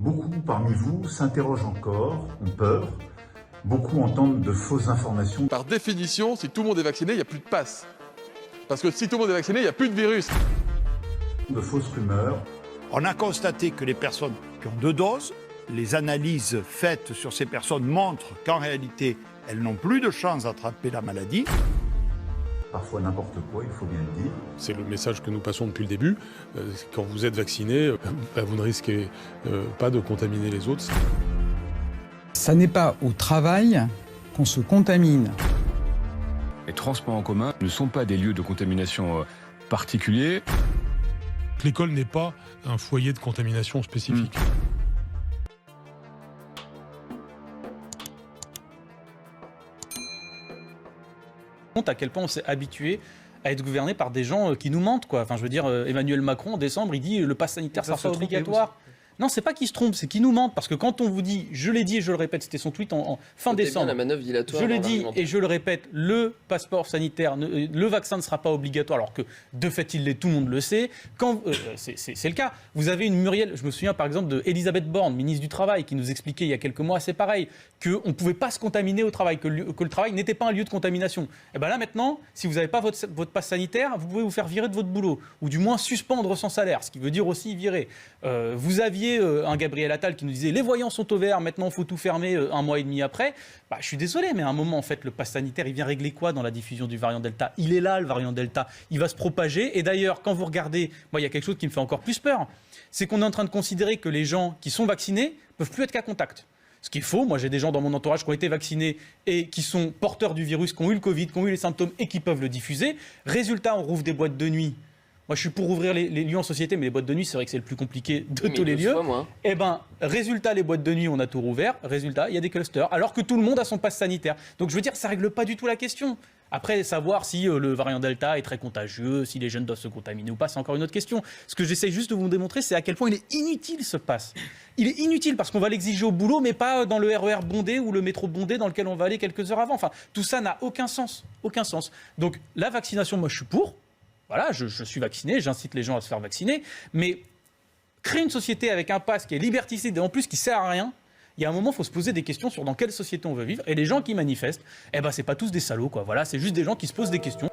Beaucoup parmi vous s'interrogent encore, ont peur. Beaucoup entendent de fausses informations. Par définition, si tout le monde est vacciné, il n'y a plus de passe. Parce que si tout le monde est vacciné, il n'y a plus de virus. De fausses rumeurs. On a constaté que les personnes qui ont 2 doses, les analyses faites sur ces personnes montrent qu'en réalité, elles n'ont plus de chance d'attraper la maladie. Parfois n'importe quoi, il faut bien le dire. C'est le message que nous passons depuis le début. Quand vous êtes vacciné, vous ne risquez pas de contaminer les autres. Ça n'est pas au travail qu'on se contamine. Les transports en commun ne sont pas des lieux de contamination particuliers. L'école n'est pas un foyer de contamination spécifique. À quel point on s'est habitué à être gouverné par des gens qui nous mentent, quoi. Enfin, je veux dire, Emmanuel Macron, en décembre, il dit le pass sanitaire sera obligatoire. Non, c'est pas qu'ils se trompent, c'est qu'ils nous mentent. Parce que quand on vous dit, je l'ai dit et je le répète, c'était son tweet en fin décembre. Bien la manœuvre dilatoire. Je l'ai dit et je le répète, le passeport sanitaire, le vaccin ne sera pas obligatoire, alors que de fait il l'est, tout le monde le sait. C'est le cas. Vous avez une Muriel, je me souviens par exemple d'Elisabeth Borne, ministre du Travail, qui nous expliquait il y a quelques mois, c'est pareil, qu'on ne pouvait pas se contaminer au travail, que le travail n'était pas un lieu de contamination. Et bien là maintenant, si vous n'avez pas votre passe sanitaire, vous pouvez vous faire virer de votre boulot, ou du moins suspendre sans salaire, ce qui veut dire aussi virer. Vous aviez un Gabriel Attal qui nous disait les voyants sont au vert, maintenant il faut tout fermer 1 mois et demi après. Bah, je suis désolé, mais à un moment, en fait, le pass sanitaire, il vient régler quoi dans la diffusion du variant Delta ? Il est là, le variant Delta. Il va se propager. Et d'ailleurs, quand vous regardez, moi, il y a quelque chose qui me fait encore plus peur. C'est qu'on est en train de considérer que les gens qui sont vaccinés ne peuvent plus être cas contact. Ce qui est faux. Moi, j'ai des gens dans mon entourage qui ont été vaccinés et qui sont porteurs du virus, qui ont eu le Covid, qui ont eu les symptômes et qui peuvent le diffuser. Résultat, on rouvre des boîtes de nuit. Moi, je suis pour ouvrir les lieux en société, mais les boîtes de nuit, c'est vrai que c'est le plus compliqué de tous les lieux. Eh bien, résultat, les boîtes de nuit, on a tout rouvert. Résultat, il y a des clusters, alors que tout le monde a son pass sanitaire. Donc, je veux dire, ça ne règle pas du tout la question. Après, savoir si le variant Delta est très contagieux, si les jeunes doivent se contaminer ou pas, c'est encore une autre question. Ce que j'essaie juste de vous démontrer, c'est à quel point il est inutile, ce pass. Il est inutile parce qu'on va l'exiger au boulot, mais pas dans le RER bondé ou le métro bondé dans lequel on va aller quelques heures avant. Enfin, tout ça n'a aucun sens. Aucun sens. Donc, la vaccination, moi, je suis pour. Voilà, je suis vacciné, j'incite les gens à se faire vacciner, mais créer une société avec un pass qui est liberticide et en plus qui ne sert à rien, il y a un moment, il faut se poser des questions sur dans quelle société on veut vivre. Et les gens qui manifestent, eh ben, c'est pas tous des salauds, quoi. Voilà, c'est juste des gens qui se posent des questions.